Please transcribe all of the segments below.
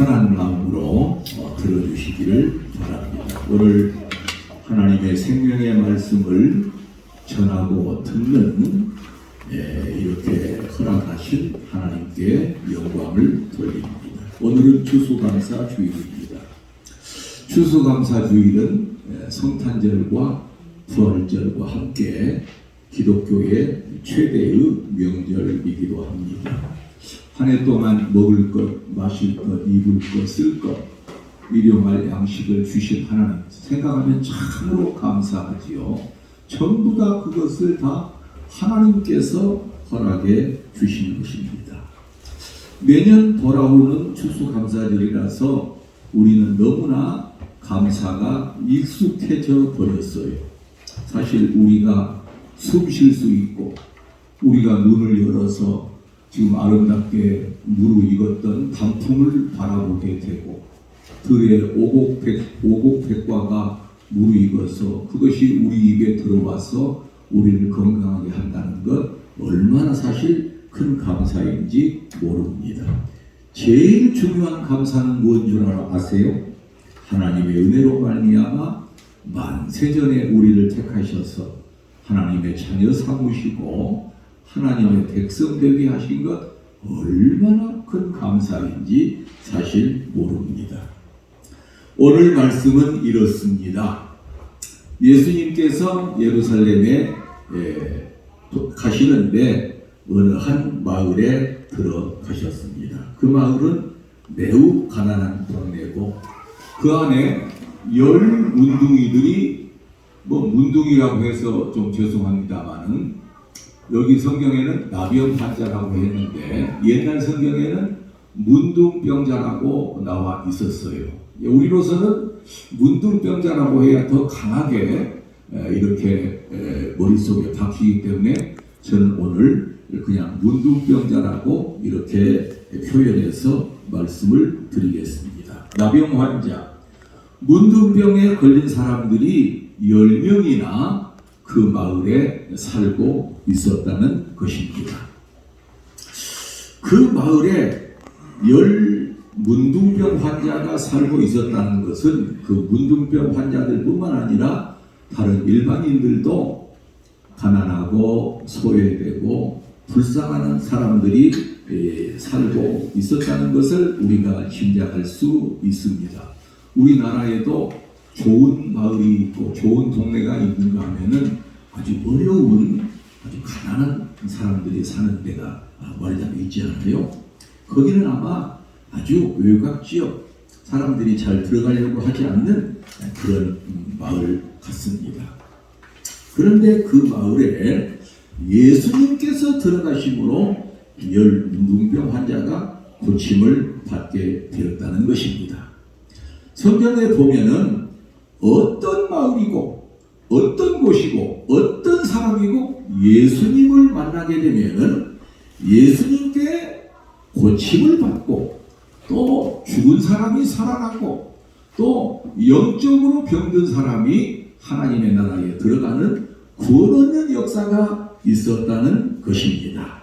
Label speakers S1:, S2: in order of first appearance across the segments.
S1: 편한 마음으로 들어주시기를 바랍니다. 오늘 하나님의 생명의 말씀을 전하고 듣는 이렇게 허락하신 하나님께 영광을 돌립니다. 오늘은 추수감사 주일입니다. 추수감사 주일은 성탄절과 부활절과 함께 기독교의 최대의 명절이기도 합니다. 한 해 동안 먹을 것, 마실 것, 입을 것, 쓸 것, 일용할 양식을 주신 하나님 생각하면 참으로 감사하지요. 전부 다 그것을 다 하나님께서 허락해 주신 것입니다. 매년 돌아오는 추수감사절이라서 우리는 너무나 감사가 익숙해져 버렸어요. 사실 우리가 숨 쉴 수 있고 우리가 눈을 열어서 지금 아름답게 무르익었던 단풍을 바라보게 되고 들의 오곡백과가 무르익어서 그것이 우리 입에 들어와서 우리를 건강하게 한다는 것 얼마나 사실 큰 감사인지 모릅니다. 제일 중요한 감사는 무엇인 줄 아세요? 하나님의 은혜로 말미암아 만세전에 우리를 택하셔서 하나님의 자녀 삼으시고 하나님의 백성 되게 하신 것 얼마나 큰 감사인지 사실 모릅니다. 오늘 말씀은 이렇습니다. 예수님께서 예루살렘에 가시는데 어느 한 마을에 들어가셨습니다. 그 마을은 매우 가난한 동네고 그 안에 10 문둥이들이 문둥이라고 해서 좀 죄송합니다만은 여기 성경에는 나병 환자라고 했는데 옛날 성경에는 문둥병자라고 나와 있었어요. 우리로서는 문둥병자라고 해야 더 강하게 이렇게 머릿속에 박히기 때문에 저는 오늘 그냥 문둥병자라고 이렇게 표현해서 말씀을 드리겠습니다. 나병 환자, 문둥병에 걸린 사람들이 10명이나 그 마을에 살고 있었다는 것입니다. 그 마을에 10 문둥병 환자가 살고 있었다는 것은 그 문둥병 환자들뿐만 아니라 다른 일반인들도 가난하고 소외되고 불쌍한 사람들이 살고 있었다는 것을 우리가 짐작할 수 있습니다. 우리나라에도 좋은 마을이 있고 좋은 동네가 있는가 하면은 아주 어려운 아주 가난한 사람들이 사는 데가 말하자면 있지 않아요? 거기는 아마 아주 외곽지역 사람들이 잘 들어가려고 하지 않는 그런 마을 같습니다. 그런데 그 마을에 예수님께서 들어가심으로 10 문둥병 환자가 고침을 받게 되었다는 것입니다. 성경에 보면은 어떤 마을이고 어떤 곳이고 어떤 사람이고 예수님을 만나게 되면은 예수님께 고침을 받고 또 죽은 사람이 살아나고 또 영적으로 병든 사람이 하나님의 나라에 들어가는 구원 얻는 역사가 있었다는 것입니다.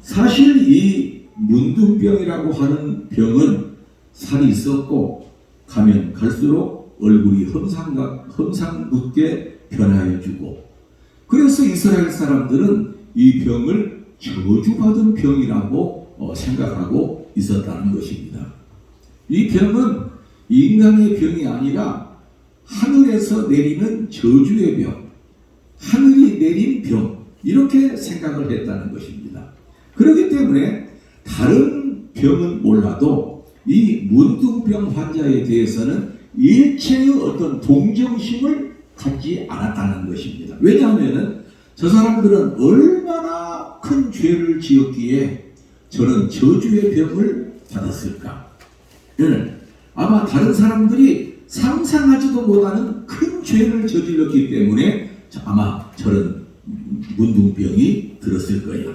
S1: 사실 이 문둥병이라고 하는 병은 살이 있었고 가면 갈수록 얼굴이 험상궂게 변하여주고 그래서 이스라엘 사람들은 이 병을 저주받은 병이라고 생각하고 있었다는 것입니다. 이 병은 인간의 병이 아니라 하늘에서 내리는 저주의 병, 하늘이 내린 병 이렇게 생각을 했다는 것입니다. 그렇기 때문에 다른 병은 몰라도 이 문둥병 환자에 대해서는 일체의 어떤 동정심을 갖지 않았다는 것입니다. 왜냐하면 저 사람들은 얼마나 큰 죄를 지었기에 저는 저주의 병을 받았을까? 아마 다른 사람들이 상상하지도 못하는 큰 죄를 저질렀기 때문에 아마 저런 문둥병이 들었을 거야.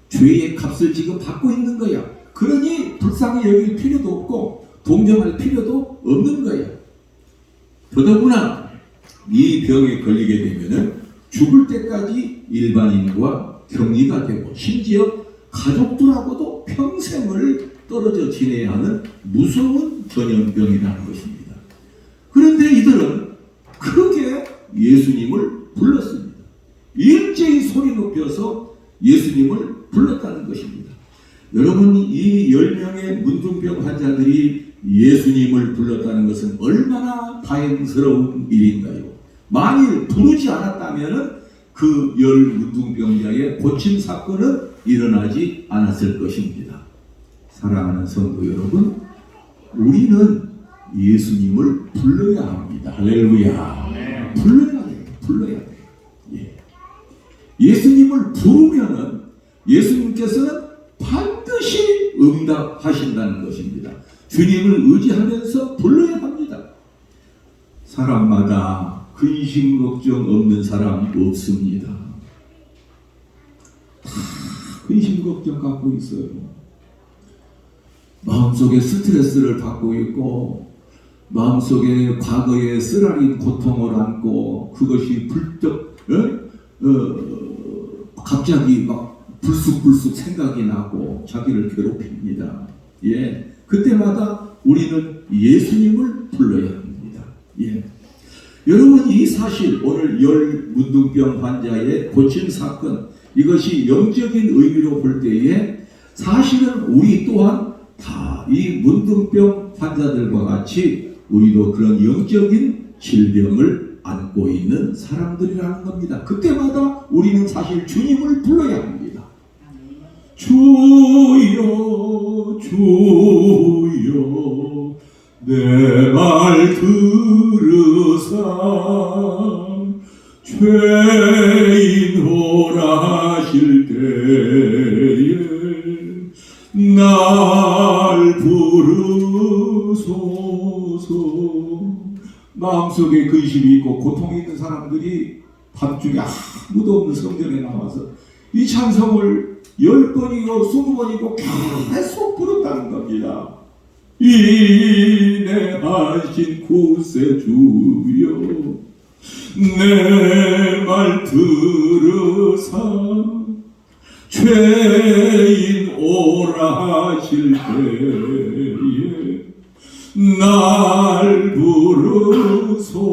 S1: 죄의 값을 지금 받고 있는 거야. 그러니 불쌍히 여길 필요도 없고 동정할 필요도 없는 거야. 더더구나 이 병에 걸리게 되면은 죽을 때까지 일반인과 격리가 되고 심지어 가족들하고도 평생을 떨어져 지내야 하는 무서운 전염병이라는 것입니다. 그런데 이들은 크게 예수님을 불렀습니다. 일제히 소리 높여서 예수님을 불렀다는 것입니다. 여러분, 이 10명의 문둥병 환자들이 예수님을 불렀다는 것은 얼마나 다행스러운 일인가요? 만일 부르지 않았다면 그 10 문둥병자의 고침 사건은 일어나지 않았을 것입니다. 사랑하는 성도 여러분, 우리는 예수님을 불러야 합니다. 할렐루야. 불러야 돼요. 불러야 돼요. 예. 예수님을 부르면은 예수님께서는 반드시 응답하신다는 것입니다. 주님을 의지하면서 불러야 합니다. 사람마다 근심 걱정 없는 사람 없습니다. 다 근심 걱정 갖고 있어요. 마음속에 스트레스를 받고 있고 마음속에 과거의 쓰라린 고통을 안고 그것이 불떡 갑자기 막 불쑥불쑥 생각이 나고 자기를 괴롭힙니다. 예, 그때마다 우리는 예수님을 불러야 합니다. 예. 여러분, 이 사실 오늘 10 문둥병 환자의 고침 사건, 이것이 영적인 의미로 볼 때에 사실은 우리 또한 다 이 문둥병 환자들과 같이 우리도 그런 영적인 질병을 안고 있는 사람들이라는 겁니다. 그때마다 우리는 사실 주님을 불러야 합니다. 주여 주여 내 말 들으사 죄인 호라하실 때에 날 부르소서. 마음속에 근심이 있고 고통이 있는 사람들이 밤중에 아무도 없는 성전에 나와서 이 찬송을 10번이고 20번이고 계속 부른다는 겁니다. 인내하신 구세주여 내 말 들으사 죄인 오라 하실 때에 날 부르소서.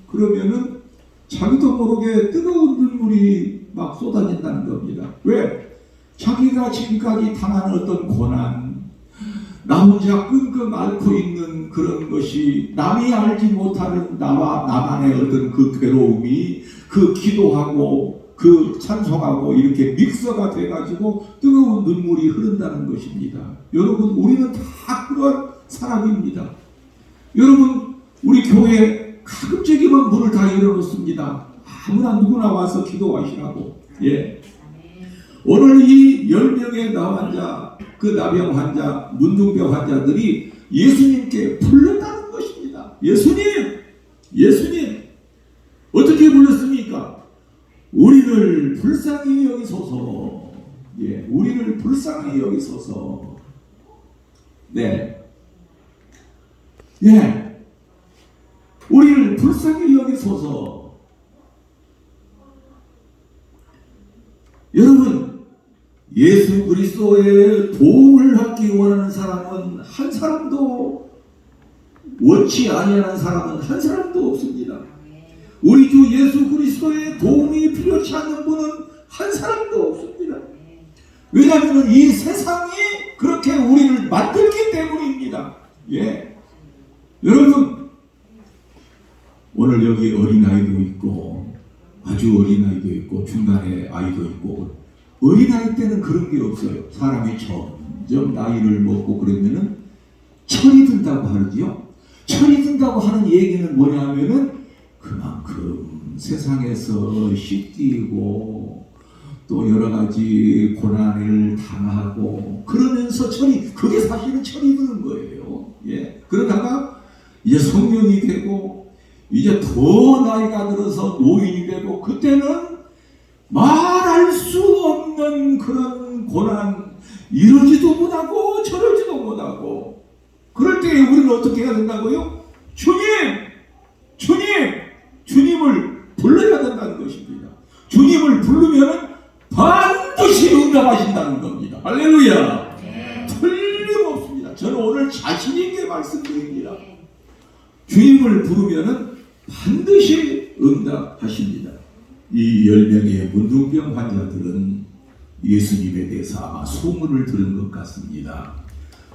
S1: 그러면은 자기도 모르게 뜨거운 눈물이 막 쏟아진다는 겁니다. 왜? 자기가 지금까지 당한 어떤 고난, 나 혼자 끙끙 앓고 있는 그런 것이 남이 알지 못하는 나와 나만의 어떤 그 괴로움이 그 기도하고 그 찬송하고 이렇게 믹서가 돼가지고 뜨거운 눈물이 흐른다는 것입니다. 여러분, 우리는 다 그런 사람입니다. 여러분, 우리 교회 가급적이면 문을 다 열어놓습니다. 아무나 누구나 와서 기도하시라고. 예. 오늘 이 10명의 나 환자, 그 나병 환자, 문둥병 환자들이 예수님께 불렀다는 것입니다. 예수님! 예수님! 어떻게 불렀습니까? 우리를 불쌍히 여기소서. 예, 우리를 불쌍히 여기소서. 네. 예. 우리를 불쌍히 여기소서. 여러분, 예수 그리스도의 도움을 받기 원하는 사람은 한 사람도, 원치 아니하는 사람은 한 사람도 없습니다. 우리 주 예수 그리스도의 도움이 필요치 않는 분은 한 사람도 없습니다. 왜냐하면 이 세상이 그렇게 우리를 만들기 때문입니다. 예. 여러분, 오늘 여기 어린아이도 있고 아주 어린아이도 있고 중간에 아이도 있고, 어린아이 때는 그런 게 없어요. 사람이 점점 나이를 먹고 그러면은 철이 든다고 하지요. 철이 든다고 하는 얘기는 뭐냐 하면은 그만큼 세상에서 씻기고 또 여러 가지 고난을 당하고 그러면서 그게 사실은 철이 드는 거예요. 예. 그러다가 이제 성령이 되고 이제 더 나이가 들어서 노인이 되고 그때는 말할 수 없는 그런 고난, 이러지도 못하고 저러지도 못하고, 그럴 때 우리는 어떻게 해야 된다고요? 주님을 불러야 된다는 것입니다. 주님을 부르면 반드시 응답하신다는 겁니다. 할렐루야. 말씀드립니다. 주님을 부르면은 반드시 응답하십니다. 이 10명의 문둥병 환자들은 예수님에 대해서 아마 소문을 들은 것 같습니다.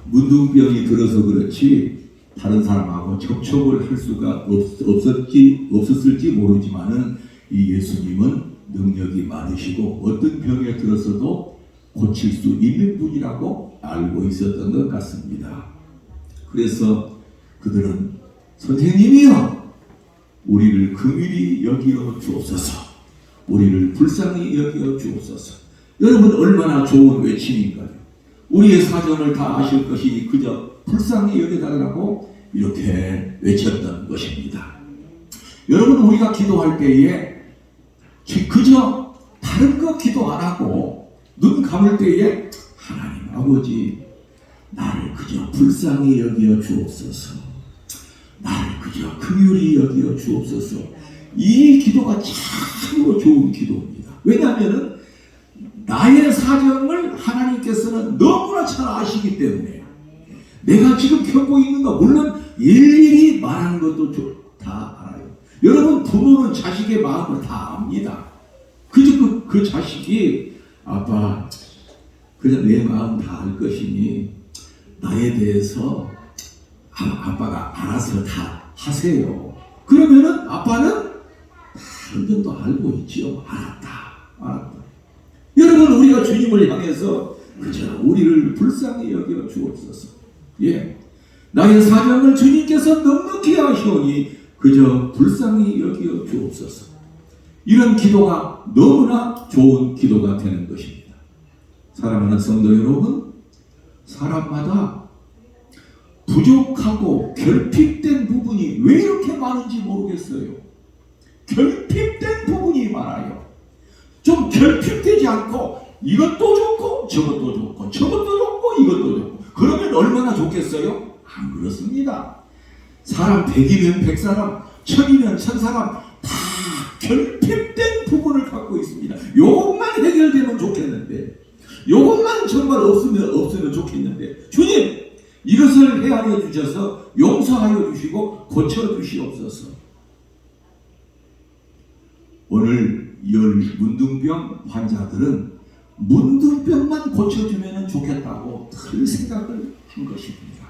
S1: 문둥병이 들어서 그렇지 다른 사람하고 접촉을 할 수가 없었을지 모르지만은 이 예수님은 능력이 많으시고 어떤 병에 들어서도 고칠 수 있는 분이라고 알고 있었던 것 같습니다. 그래서 그들은 선생님이여 우리를 긍휼히 여기어 주옵소서, 우리를 불쌍히 여기어 주옵소서. 여러분 얼마나 좋은 외침인가요? 우리의 사정을 다 아실 것이니 그저 불쌍히 여겨달라고 이렇게 외쳤던 것입니다. 여러분 우리가 기도할 때에 그저 다른 거 기도 안 하고 눈 감을 때에 하나님 아버지 나를 그저 불쌍히 여기어 주옵소서, 나를 그저 긍휼히 여기어 주옵소서. 이 기도가 참으로 좋은 기도입니다. 왜냐하면 나의 사정을 하나님께서는 너무나 잘 아시기 때문에 내가 지금 겪고 있는 거 물론 일일이 말하는 것도 다 알아요. 여러분 부모는 자식의 마음을 다 압니다. 그저 그 자식이 아빠 그저 내 마음 다 알 것이니 나에 대해서 아빠가 알아서 다 하세요. 그러면은 아빠는 어느 정도 알고 있지요. 알았다. 여러분 우리가 주님을 향해서 그저 우리를 불쌍히 여겨 주옵소서. 예, 나의 사정을 주님께서 넉넉히 아시오니 그저 불쌍히 여겨 주옵소서. 이런 기도가 너무나 좋은 기도가 되는 것입니다. 사랑하는 성도 여러분, 사람마다 부족하고 결핍된 부분이 왜 이렇게 많은지 모르겠어요. 결핍된 부분이 많아요. 좀 결핍되지 않고 이것도 좋고 저것도 좋고 저것도 좋고 이것도 좋고 그러면 얼마나 좋겠어요? 안 그렇습니다. 사람 100이면 100사람, 1000이면 1000사람 다 결핍된 부분을 갖고 있습니다. 요것만 해결되면 좋겠는데, 요것만 정말 없으면 좋겠는데, 주님 이것을 헤아려 주셔서 용서하여 주시고 고쳐 주시옵소서. 오늘 문둥병 환자들은 문둥병만 고쳐주면 좋겠다고 늘 생각을 한 것입니다.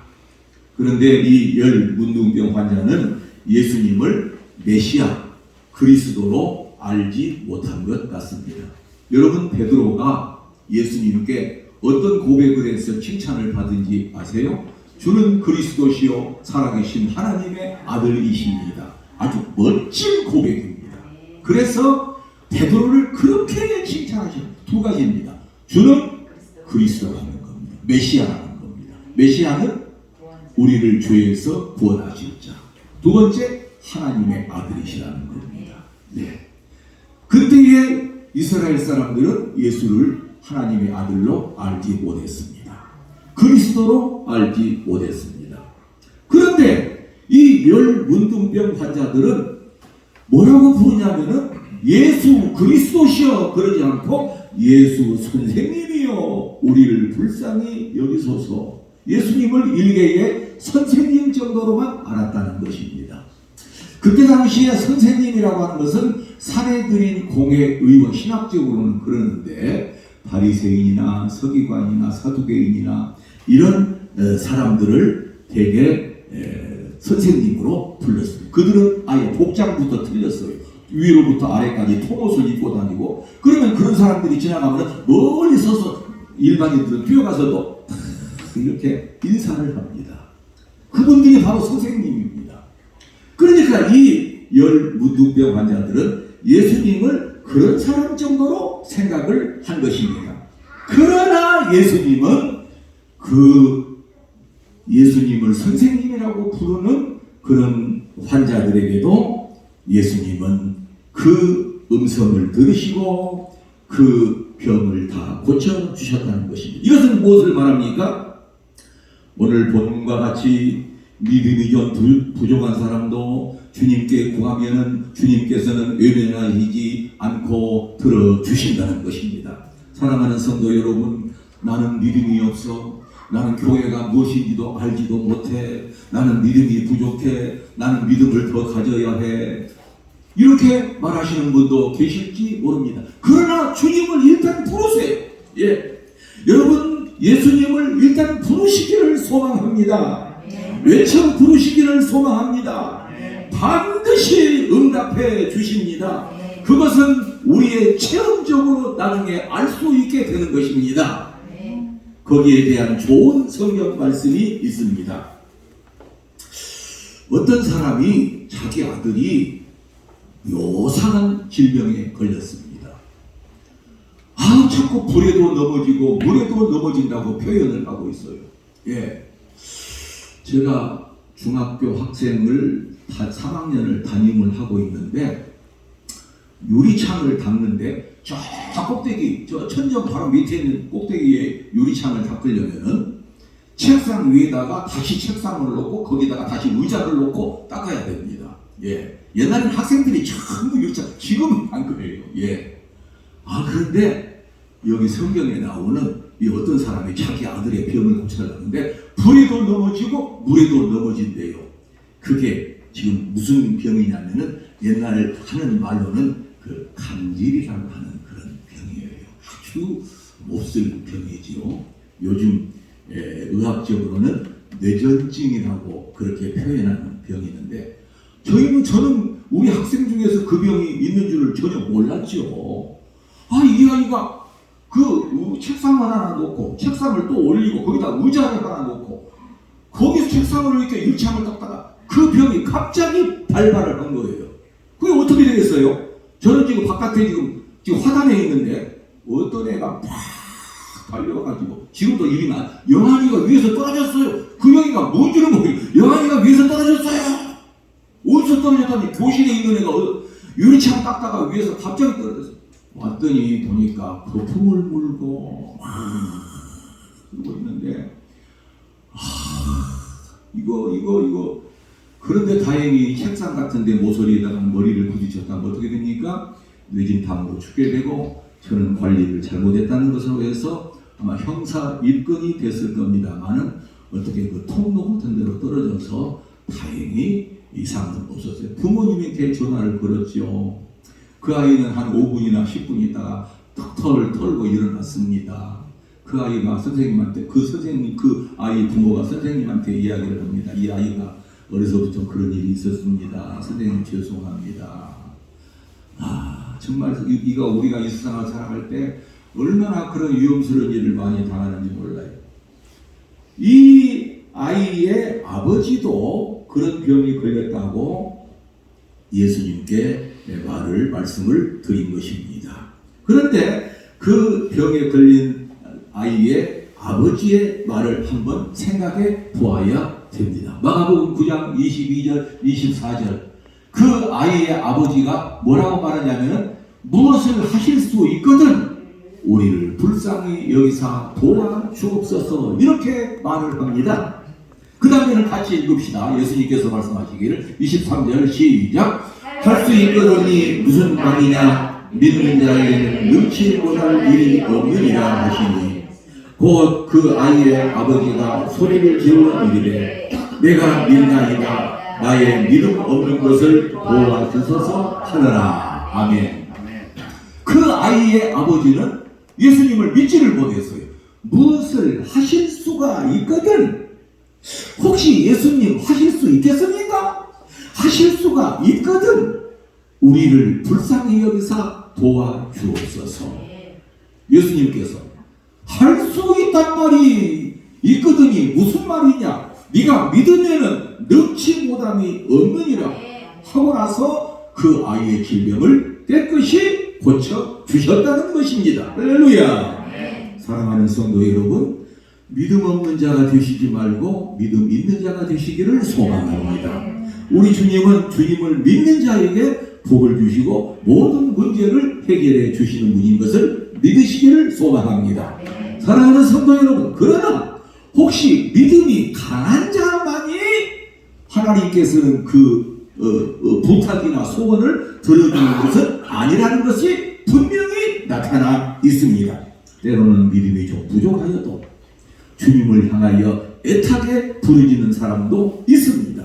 S1: 그런데 이 문둥병 환자는 예수님을 메시아 그리스도로 알지 못한 것 같습니다. 여러분 베드로가 예수님께 어떤 고백을 해서 칭찬을 받은지 아세요? 주는 그리스도시요 살아계신 하나님의 아들이십니다. 아주 멋진 고백입니다. 그래서 베드로를 그렇게 칭찬하신 두 가지입니다. 주는 그리스도라는 겁니다. 메시아라는 겁니다. 메시아는 우리를 죄에서 구원하실 자. 두 번째 하나님의 아들이시라는 겁니다. 네. 그때의 이스라엘 사람들은 예수를 하나님의 아들로 알지 못했습니다. 그리스도로 알지 못했습니다. 그런데 이 문둥병 환자들은 뭐라고 부르냐면은 예수 그리스도시여 그러지 않고 예수 선생님이여 우리를 불쌍히 여기소서. 예수님을 일개의 선생님 정도로만 알았다는 것입니다. 그때 당시에 선생님이라고 하는 것은 사내들인 공회의원, 신학적으로는 그러는데 바리새인이나 서기관이나 사두개인이나 이런 사람들을 되게 선생님으로 불렀습니다. 그들은 아예 복장부터 틀렸어요. 위로부터 아래까지 통옷을 입고 다니고, 그러면 그런 사람들이 지나가면 멀리 서서 일반인들은 뛰어가서도 이렇게 인사를 합니다. 그분들이 바로 선생님입니다. 그러니까 이 문둥병 환자들은 예수님을 그런 사람 정도로 생각을 한 것입니다. 그러나 예수님은 예수님을 선생님이라고 부르는 그런 환자들에게도 예수님은 그 음성을 들으시고 그 병을 다 고쳐주셨다는 것입니다. 이것은 무엇을 말합니까? 오늘 본문과 같이 믿음이 좀 부족한 사람도 주님께 구하면은 주님께서는 외면하시지 않고 들어주신다는 것입니다. 사랑하는 성도 여러분, 나는 믿음이 없어, 나는 교회가 무엇인지도 알지도 못해. 나는 믿음이 부족해. 나는 믿음을 더 가져야 해. 이렇게 말하시는 분도 계실지 모릅니다. 그러나 주님을 일단 부르세요. 예. 여러분, 예수님을 일단 부르시기를 소망합니다. 외쳐 부르시기를 소망합니다. 반드시 응답해 주십니다. 그것은 우리의 체험적으로 나중에 알 수 있게 되는 것입니다. 거기에 대한 좋은 성경 말씀이 있습니다. 어떤 사람이 자기 아들이 요상한 질병에 걸렸습니다. 자꾸 불에도 넘어지고 물에도 넘어진다고 표현을 하고 있어요. 예. 제가 중학교 학생을 3학년을 담임을 하고 있는데 유리창을 닦는데 저 꼭대기, 저 천정 바로 밑에 있는 꼭대기에 유리창을 닦으려면은 책상 위에다가 다시 책상을 놓고 거기다가 다시 의자를 놓고 닦아야 됩니다. 예. 옛날에는 학생들이 전부 유리창, 지금은 안 그래요. 예. 그런데 여기 성경에 나오는 이 어떤 사람이 자기 아들의 병을 고쳐달라는데 불에도 넘어지고 물에도 넘어진대요. 그게 지금 무슨 병이냐면은 옛날 하는 말로는 그 간질이라고 하는 그런 병이에요. 아주 몹쓸 병이지요. 요즘 의학적으로는 뇌전증이라고 그렇게 표현하는 병이 있는데 저는 우리 학생 중에서 그 병이 있는 줄을 전혀 몰랐죠. 이 아이가 그 책상 하나 놓고 책상을 또 올리고 거기다 의자를 하나 놓고 거기서 책상을 이렇게 유리창을 닦다가 그 병이 갑자기 발발을 한 거예요. 그게 어떻게 되겠어요? 저는 지금 바깥에 지금 화단에 있는데 어떤 애가 팍 달려가지고 지금도 일이 영환이가 위에서 떨어졌어요. 그 병이가 뭔지는 모르겠어요. 영환이가 위에서 떨어졌어요. 어디서 떨어졌다니 교실에 있는 애가 유리창 닦다가 위에서 갑자기 떨어졌어요. 왔더니 보니까 거품을 물고 그러고 있는데 이거 그런데 다행히 책상 같은데 모서리에다가 머리를 부딪혔다면 어떻게 됩니까? 뇌진 탐으로 죽게 되고 저는 관리를 잘못했다는 것으로 해서 아마 형사 입건이 됐을 겁니다만은 어떻게 그 통로 같은 데로 떨어져서 다행히 이상은 없었어요. 부모님한테 전화를 걸었죠. 그 아이는 한 5분이나 10분 있다가 턱털을 털고 일어났습니다. 그 아이가 선생님한테 그 아이 부모가 선생님한테 이야기를 합니다. 이 아이가 어려서부터 그런 일이 있었습니다. 선생님 죄송합니다. 정말 이가 우리가 이 세상을 살아갈 때 얼마나 그런 위험스러운 일을 많이 당하는지 몰라요. 이 아이의 아버지도 그런 병이 걸렸다고 예수님께 말씀을 드린 것입니다. 그런데 그 병에 걸린 아이의 아버지의 말을 한번 생각해 보아야 됩니다. 마가복음 9장 22절 24절 그 아이의 아버지가 뭐라고 말하냐면 무엇을 하실 수 있거든 우리를 불쌍히 여기사 도와주옵소서 이렇게 말을 합니다. 그 다음에는 같이 읽읍시다. 예수님께서 말씀하시기를 23절 시작 할 수 있거든이 무슨 말이냐 믿는 자에게는 능치 못할 일이 없느니라 하시니 곧 그 아이의 아버지가 소리를 지르어 이르되 내가 믿나이다 나의 믿음 없는 것을 도와주소서 하느라. 아멘. 그 아이의 아버지는 예수님을 믿지를 못했어요. 무엇을 하실 수가 있거든. 혹시 예수님 하실 수 있겠습니까? 하실 수가 있거든. 우리를 불쌍히 여기사 도와주옵소서. 예수님께서 할 수 있단 말이 있거든이 무슨 말이냐? 네가 믿으면은 능치 못함이 없느니라 하고 나서 그 아이의 질병을 깨끗이 고쳐 주셨다는 것입니다. 할렐루야. 사랑하는 성도 여러분, 믿음 없는 자가 되시지 말고 믿음 있는 자가 되시기를 소망합니다. 우리 주님은 주님을 믿는 자에게 복을 주시고 모든 문제를 해결해 주시는 분인 것을 믿으시기를 소망합니다. 사랑하는 성도 여러분, 그러나 혹시 믿음이 강한 자만이 하나님께서는 그 부탁이나 소원을 들어주는 것은 아니라는 것이 분명히 나타나 있습니다. 때로는 믿음이 좀 부족하여도 주님을 향하여 애타게 부르짖는 사람도 있습니다.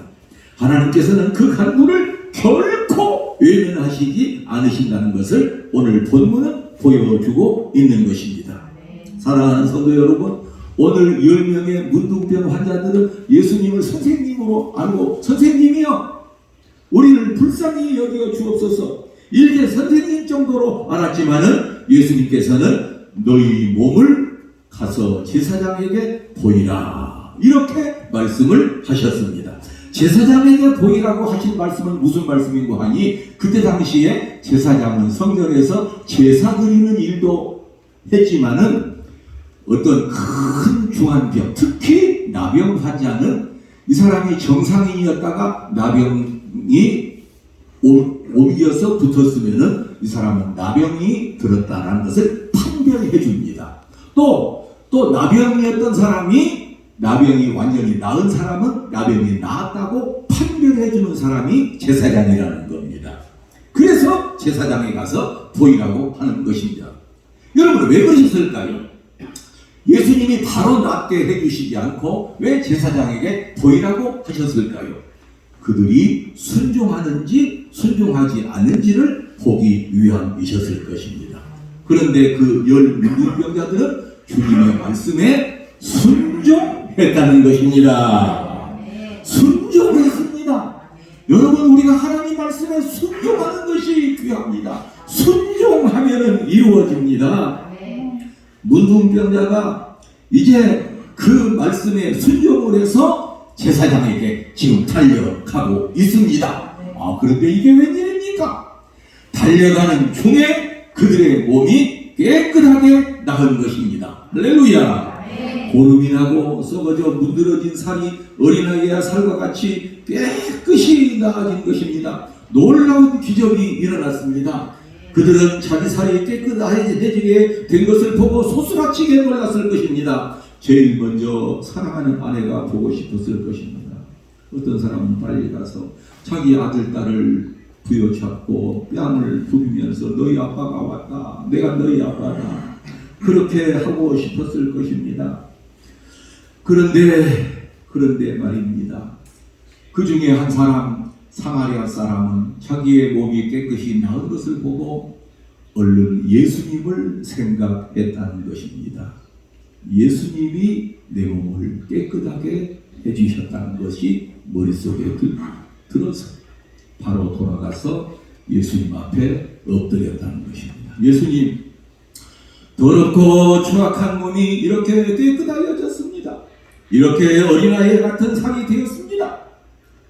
S1: 하나님께서는 그 간구를 결코 외면하시지 않으신다는 것을 오늘 본문은 보여주고 있는 것입니다. 사랑하는 성도 여러분, 오늘 10명의 문둥병 환자들은 예수님을 선생님으로 알고, 선생님이여 우리를 불쌍히 여겨 주옵소서, 일개 선생님 정도로 알았지만은 예수님께서는 너희 몸을 가서 제사장에게 보이라, 이렇게 말씀을 하셨습니다. 제사장에게 보이라고 하신 말씀은 무슨 말씀인고 하니, 그때 당시에 제사장은 성전에서 제사 드리는 일도 했지만은 어떤 큰 중환병, 특히 나병 환자는 이 사람이 정상인이었다가 나병이 옮겨서 붙었으면은 이 사람은 나병이 들었다라는 것을 판별해 줍니다. 또 나병이었던 사람이, 나병이 완전히 나은 사람은 나병이 나았다고 판별해 주는 사람이 제사장이라는 겁니다. 그래서 제사장에 가서 보이라고 하는 것입니다. 여러분, 왜 그러셨을까요? 예수님이 바로 낫게 해주시지 않고 왜 제사장에게 보이라고 하셨을까요? 그들이 순종하는지 순종하지 않는지를 보기 위함이셨을 것입니다. 그런데 그 10 문둥병자들은 주님의 말씀에 순종했다는 것입니다. 순종했습니다. 여러분, 우리가 하나님 말씀에 순종하는 것이 귀합니다. 순종하면은 이루어집니다. 문둥병자가 이제 그 말씀에 순종을 해서 제사장에게 지금 달려가고 있습니다. 그런데 이게 웬일입니까? 달려가는 중에 그들의 몸이 깨끗하게 나은 것입니다. 할렐루야. 고름이 나고 썩어져 문드러진 살이 어린아이의 살과 같이 깨끗이 나아진 것입니다. 놀라운 기적이 일어났습니다. 그들은 자기 살이 깨끗해지게 된 것을 보고 소스라치게 놀랐을 것입니다. 제일 먼저 사랑하는 아내가 보고 싶었을 것입니다. 어떤 사람은 빨리 가서 자기 아들, 딸을 부여잡고 뺨을 부비면서 너희 아빠가 왔다, 내가 너희 아빠다, 그렇게 하고 싶었을 것입니다. 그런데 말입니다. 그 중에 한 사람, 사마리아 사람은 자기의 몸이 깨끗이 나은 것을 보고 얼른 예수님을 생각했다는 것입니다. 예수님이 내 몸을 깨끗하게 해주셨다는 것이 머릿속에 들어서 바로 돌아가서 예수님 앞에 엎드렸다는 것입니다. 예수님, 더럽고 추악한 몸이 이렇게 깨끗하여졌습니다. 이렇게 어린아이 같은 살이 되었습니다.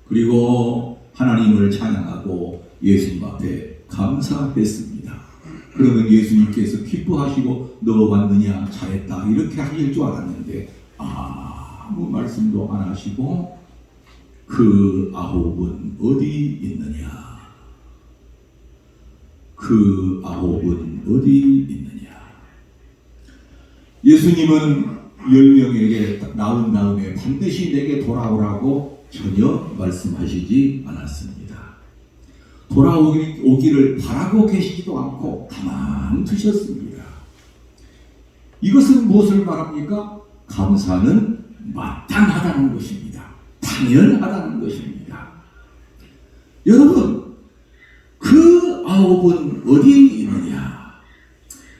S1: 그리고 하나님을 찬양하고 예수님 앞에 감사했습니다. 그러면 예수님께서 기뻐하시고 너 왔느냐, 잘했다, 이렇게 하실 줄 알았는데 아무 말씀도 안 하시고 그 9은 어디 있느냐, 그 9은 어디 있느냐. 예수님은 10명에게 나온 다음에 반드시 내게 돌아오라고 전혀 말씀하시지 않았습니다. 돌아오기를 바라고 계시지도 않고 가만 두셨습니다. 이것은 무엇을 말합니까? 감사는 마땅하다는 것입니다. 당연하다는 것입니다. 여러분, 그 9은 어디 있느냐?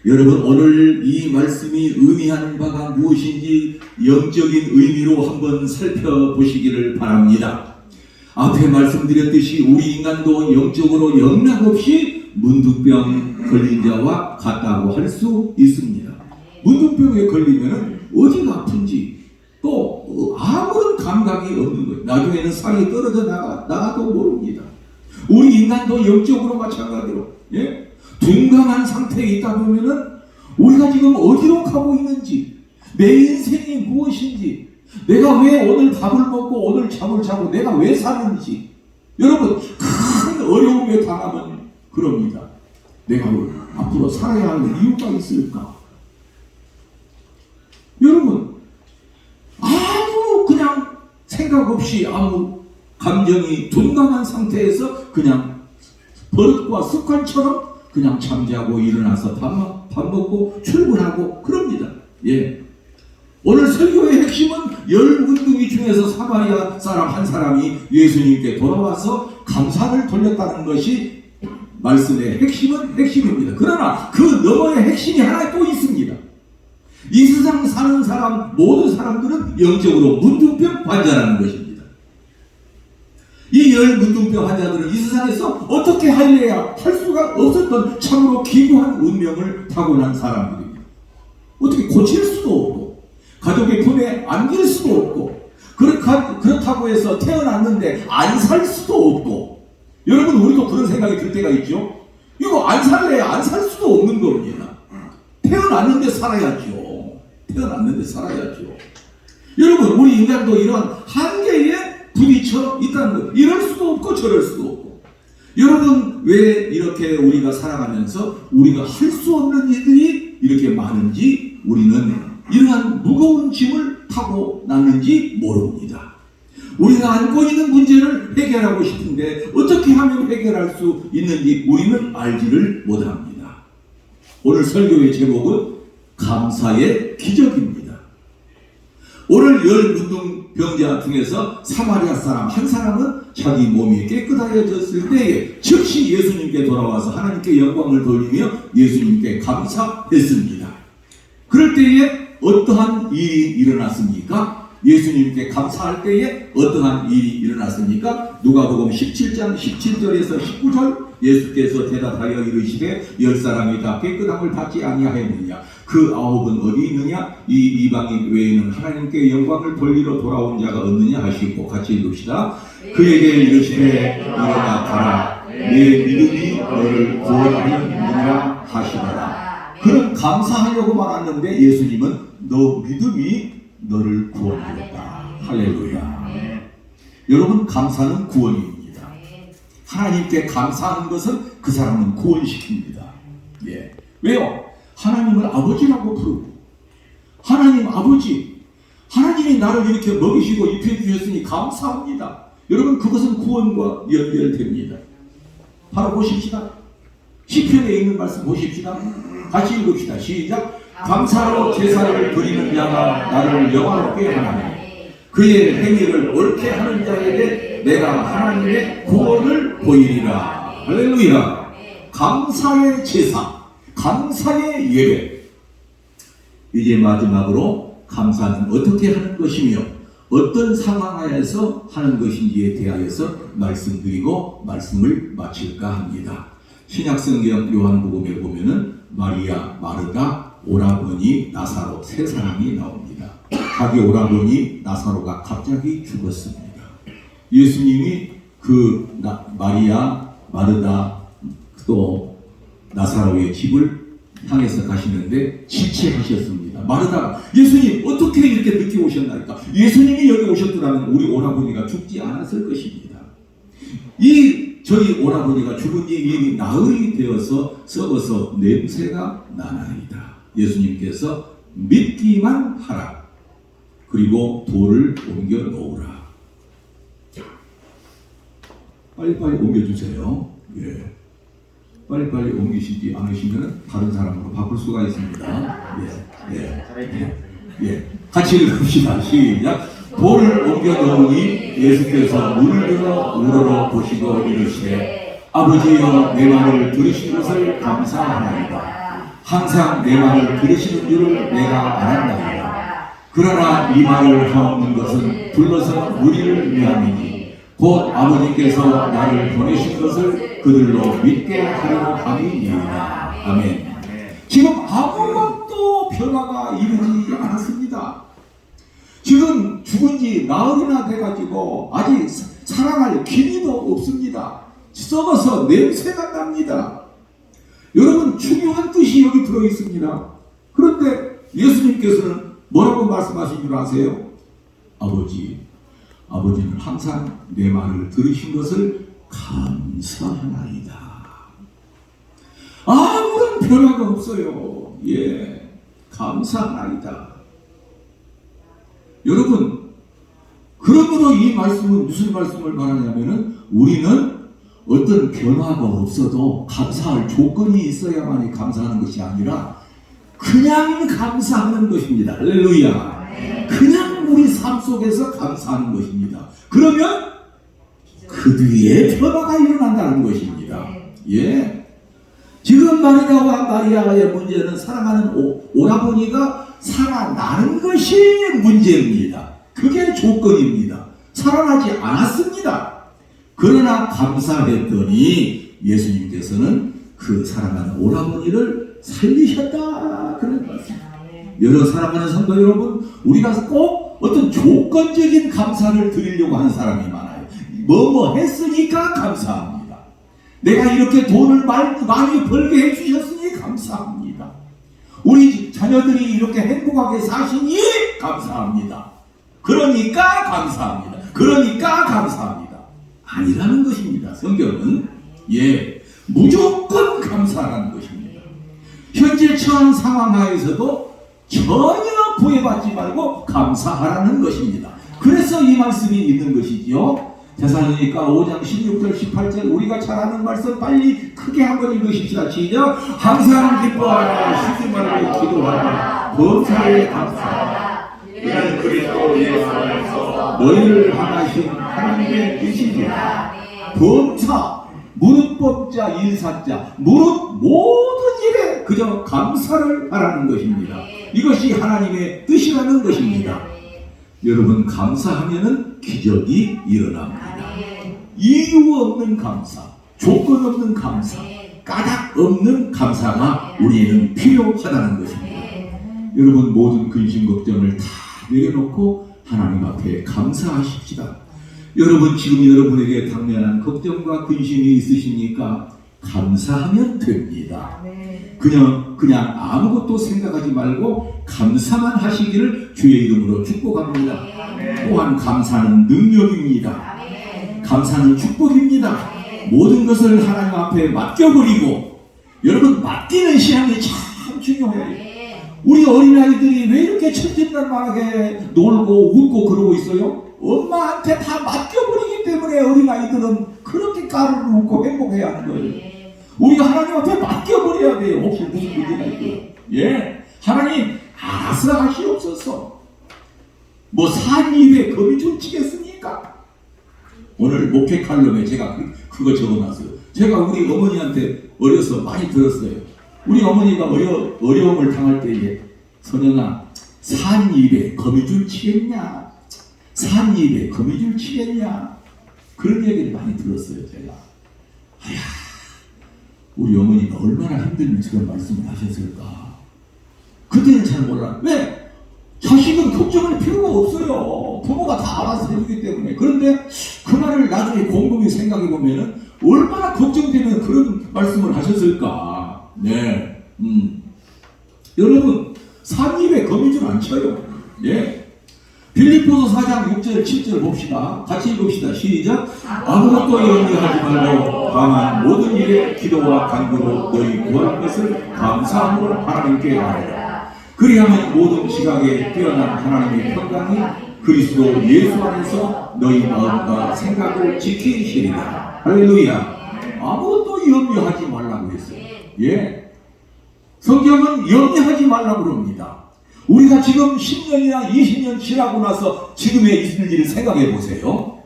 S1: 여러분, 오늘 이 말씀이 의미하는 바가 무엇인지 영적인 의미로 한번 살펴보시기를 바랍니다. 앞에 말씀드렸듯이 우리 인간도 영적으로 영락없이 문둥병 걸린 자와 같다고 할 수 있습니다. 문둥병에 걸리면 어디가 아픈지 또 아무런 감각이 없는 거예요. 나중에는 살이 떨어져 나가도 모릅니다. 우리 인간도 영적으로 마찬가지로 둔감한 상태에 있다 보면은 우리가 지금 어디로 가고 있는지, 내 인생이 무엇인지, 내가 왜 오늘 밥을 먹고 오늘 잠을 자고 내가 왜 사는지, 여러분, 큰 어려움에 당하면 그럽니다. 내가 앞으로 살아야 할 이유가 있을까? 여러분, 아무 그냥 생각 없이 아무 감정이 둔감한 상태에서 그냥 버릇과 습관처럼 그냥 잠자고 일어나서 밥 먹고 출근하고 그럽니다. 오늘 설교의 핵심은 열 문둥이 중에서 사마리아 사람 한 사람이 예수님께 돌아와서 감사를 돌렸다는 것이 말씀의 핵심입니다. 그러나 그 너머의 핵심이 하나 또 있습니다. 이 세상 사는 사람, 모든 사람들은 영적으로 문둥병 환자라는 것입니다. 이 열 문둥병 환자들은 이 세상에서 어떻게 하려야 할 수가 없었던 참으로 기구한 운명을 타고난 사람들입니다. 어떻게 고칠 수도 없고 가족의 품에 안길 수도 없고 그렇다고 해서 태어났는데 안 살 수도 없고. 여러분, 우리도 그런 생각이 들 때가 있죠. 이거 안 살래 안 살 수도 없는 겁니다. 태어났는데 살아야죠. 여러분, 우리 인간도 이런 한계에 부딪혀 있다는 것. 이럴 수도 없고 저럴 수도 없고. 여러분, 왜 이렇게 우리가 살아가면서 우리가 할 수 없는 일들이 이렇게 많은지 우리는 이러한 무거운 짐을 타고 났는지 모릅니다. 우리가 안고 있는 문제를 해결하고 싶은데 어떻게 하면 해결할 수 있는지 우리는 알지를 못합니다. 오늘 설교의 제목은 감사의 기적입니다. 오늘 열 문둥병자 중에서 사마리아 사람 한 사람은 자기 몸이 깨끗하여졌을 때에 즉시 예수님께 돌아와서 하나님께 영광을 돌리며 예수님께 감사했습니다. 그럴 때에 어떠한 일이 일어났습니까? 예수님께 감사할 때에 어떠한 일이 일어났습니까? 누가복음 17장 17절에서 19절 예수께서 대답하여 이르시되 열 사람이 다 깨끗함을 받지 아니하였느냐? 그 아홉은 어디 있느냐? 이 이방인 외에는 하나님께 영광을 돌리러 돌아온 자가 없느냐 하시고 같이 읽읍시다. 그에게 이르시되 일어나 가라. 내 믿음이 너를 구원하였느니라 하시더라. 그는 감사하려고 말았는데 예수님은 너 믿음이 너를 구원하였다. 할렐루야. 여러분, 감사는 구원입니다. 하나님께 감사하는 것은 그 사람은 구원시킵니다. 예. 왜요? 하나님을 아버지라고 부르고 하나님 아버지, 하나님이 나를 이렇게 먹이시고 입혀주셨으니 감사합니다. 여러분, 그것은 구원과 연결됩니다. 바로 보십시다. 시편에 있는 말씀 보십시다. 같이 읽읍시다. 시작. 감사로 제사를 드리는 자가 나를 영화롭게 하나니 그의 행위를 옳게 하는 자에게 내가 하나님의 구원을 보이리라. 할렐루야. 감사의 제사, 감사의 예배. 이제 마지막으로 감사는 어떻게 하는 것이며 어떤 상황하에서 하는 것인지에 대하여서 말씀드리고 말씀을 마칠까 합니다. 신약성경 요한복음에 보면은 마리아, 마르다, 오라버니, 나사로 세 사람이 나옵니다. 자기 오라버니 나사로가 갑자기 죽었습니다. 예수님이 그 마리아, 마르다 또 나사로의 집을 향해서 가시는데 지체하셨습니다. 마르다가 예수님 어떻게 이렇게 늦게 오셨나니까 예수님이 여기 오셨더라면 우리 오라버니가 죽지 않았을 것입니다. 저희 오라버니가 죽은 지 이미 나흘이 되어서 썩어서 냄새가 나나이다. 예수님께서 믿기만 하라. 그리고 돌을 옮겨 놓으라. 빨리빨리 옮겨주세요. 예. 빨리빨리 옮기시지 않으시면 다른 사람으로 바꿀 수가 있습니다. 예. 같이 읽읍시다. 시작. 돌을 옮겨 놓으니 예수께서 문을 들어 우러러 보시고 이르시되 아버지여 내 말을 들으신 것을 감사하나이다. 항상 내 말을 들으시는 줄을 내가 알았나이다. 그러나 이 말을 하옵는 것은 불러서 우리를 위함이니 곧 아버지께서 나를 보내신 것을 그들로 믿게 하려고 함이니이다. 아멘. 지금 아무것도 변화가 이르지 않았습니다. 지금 죽은 지 나흘이나 돼가지고 아직 살아갈 기미도 없습니다. 썩어서 냄새가 납니다. 여러분, 중요한 뜻이 여기 들어있습니다. 그런데 예수님께서는 뭐라고 말씀하신 줄 아세요? 아버지는 항상 내 말을 들으신 것을 감사하나이다. 아무런 변화가 없어요. 예, 감사하나이다. 여러분, 그러므로 이 말씀은 무슨 말씀을 말하냐면은 우리는 어떤 변화가 없어도 감사할 조건이 있어야만이 감사하는 것이 아니라 그냥 감사하는 것입니다. 할렐루야. 속에서 감사하는 것입니다. 그러면 그 뒤에 변화가 일어난다는 것입니다. 예. 지금 마리아와 마리아의 문제는 사랑하는 오라버니가 살아나는 것이 문제입니다. 그게 조건입니다. 살아나지 않았습니다. 그러나 감사했더니 예수님께서는 그 사랑하는 오라버니를 살리셨다 그런 말씀입니다. 여러 사랑하는 성도 여러분, 우리가 꼭 어떤 조건적인 감사를 드리려고 하는 사람이 많아요. 뭐뭐 했으니까 감사합니다. 내가 이렇게 돈을 많이 벌게 해주셨으니 감사합니다. 우리 자녀들이 이렇게 행복하게 사시니 감사합니다. 그러니까 감사합니다. 그러니까 감사합니다. 아니라는 것입니다. 성경은 무조건 감사라는 것입니다. 현재 처한 상황 하에서도 전혀 구애받지 말고 감사하라는 것입니다. 그래서 이 말씀이 있는 것이지요. 데살로니가 5장 16절 18절 우리가 잘 아는 말씀 빨리 크게 한번 읽으십시다. 시작. 항상 기뻐하라, 쉬지 말고 기도하라, 범사에 감사하라. 이는 그리스도 예수 안에서 너희를 향하신 하나님의 뜻이니라. 범사, 무릇 범자, 일사자, 무릇 모든 일에 그저 감사를 하라는 것입니다. 이것이 하나님의 뜻이라는 것입니다. 여러분, 감사하면은 기적이 일어납니다. 이유 없는 감사, 조건 없는 감사, 까닭 없는 감사가 우리에는 필요하다는 것입니다. 여러분, 모든 근심 걱정을 다 내려놓고 하나님 앞에 감사하십시다. 여러분, 지금 여러분에게 당면한 걱정과 근심이 있으십니까? 감사하면 됩니다. 그냥 아무것도 생각하지 말고 감사만 하시기를 주의 이름으로 축복합니다. 또한 감사는 능력입니다. 감사는 축복입니다. 모든 것을 하나님 앞에 맡겨버리고, 여러분, 맡기는 신앙이 참 중요해요. 우리 어린아이들이 왜 이렇게 천진난만하게 놀고 웃고 그러고 있어요? 엄마한테 다 맡겨버리기 때문에 어린아이들은 그렇게 까르르 웃고 행복해야 하는 거예요. 우리가 하나님 앞에 맡겨버려야 돼요. 혹시 무슨 문제가 있고요. 하나님 알아서 하시옵소서. 뭐 산입에 거미줄 치겠습니까? 오늘 목회 칼럼에 제가 그거 적어놨어요. 제가 우리 어머니한테 어려서 많이 들었어요. 우리 어머니가 어려움을 당할 때에, 선영아, 산입에 거미줄 치겠냐? 산입에 거미줄 치겠냐? 그런 얘기를 많이 들었어요. 제가. 우리 어머니가 얼마나 힘들면서 그런 말씀을 하셨을까? 그때는 잘 몰라. 왜? 자식은 걱정할 필요가 없어요. 부모가 다 알아서 해주기 때문에. 그런데 그 말을 나중에 곰곰이 생각해 보면은 얼마나 걱정되면 그런 말씀을 하셨을까? 여러분, 산입에 거미줄 안 쳐요. 빌립보서 4장 6절 7절 봅시다. 같이 읽읍시다. 시작. 아무것도 염려하지 말고 다만 모든 일에 기도와 간구로 너희 구할 것을 감사함으로 하나님께 아뢰라. 그리하면 모든 지각에 뛰어난 하나님의 평강이 그리스도 예수 안에서 너희 마음과 생각을 지키시리라. 할렐루야. 아무것도 염려하지 말라고 했어요. 성경은 염려하지 말라고 그럽니다. 우리가 지금 10년이나 20년 지나고 나서 지금의 있을 일을 생각해 보세요.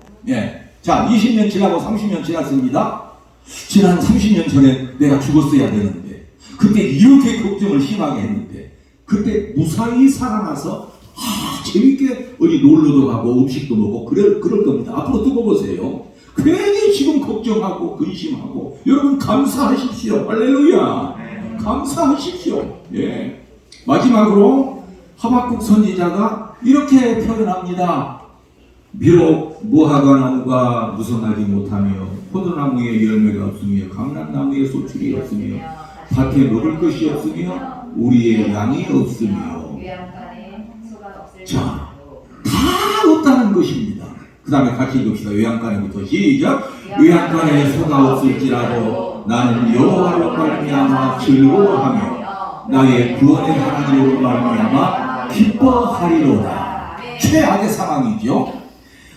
S1: 자, 20년 지나고 30년 지났습니다. 지난 30년 전에 내가 죽었어야 되는데, 그때 이렇게 걱정을 심하게 했는데, 그때 무사히 살아나서 재밌게 어디 놀러도 가고 음식도 먹고 그럴 겁니다. 앞으로 두고 보세요. 괜히 지금 걱정하고 근심하고, 여러분 감사하십시오. 할렐루야. 감사하십시오. 마지막으로 하박국 선지자가 이렇게 표현합니다. 비록 무화과 나무가 무성하지 못하며 포도나무에 열매가 없으며 감람나무에 소출이 없으며 밭에 먹을 것이 없으며 우리의 양이 없으며, 자, 다 없다는 것입니다. 그 다음에 같이 읽읍시다. 외양간에부터 시작. 외양간에 소가 없을지라도 나는 여호와로 말미암아 즐거워하며 나의 구원의 하나님으로 말미암아 기뻐하리로다. 최악의 상황이죠.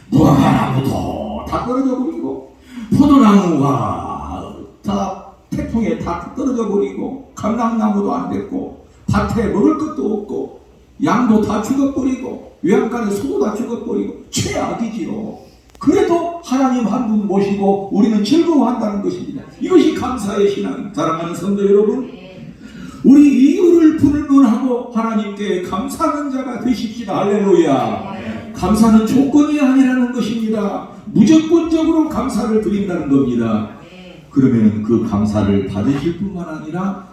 S1: 무화과나무도 다 떨어져 버리고, 포도나무가 다 태풍에 다 떨어져 버리고, 감람나무도 안 됐고, 밭에 먹을 것도 없고, 양도 다 죽어버리고 외양간에 소도 다 죽어버리고 최악이지요. 그래도 하나님 한 분 모시고 우리는 즐거워한다는 것입니다. 이것이 감사의 신앙입니다. 사랑하는 성도 여러분, 우리 이유를 불문하고 하나님께 감사하는 자가 되십시다. 할렐루야. 감사는 조건이 아니라는 것입니다. 무조건적으로 감사를 드린다는 겁니다. 그러면 그 감사를 받으실 뿐만 아니라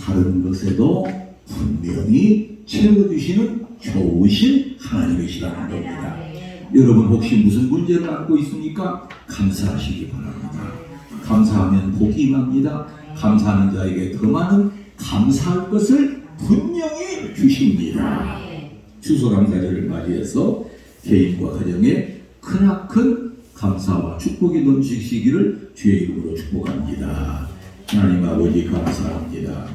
S1: 다른 것에도 분명히 채워주시는 좋으신 하나님이시라는 겁니다. 여러분 혹시 무슨 문제를 안고 있습니까? 감사하시기 바랍니다. 감사하면 복이 임합니다. 감사하는 자에게 더 많은 감사할 것을 분명히 주십니다. 추수감사절을 맞이해서 개인과 가정에 크나큰 감사와 축복이 넘치시기를 주의 이름으로 축복합니다. 하나님 아버지 감사합니다.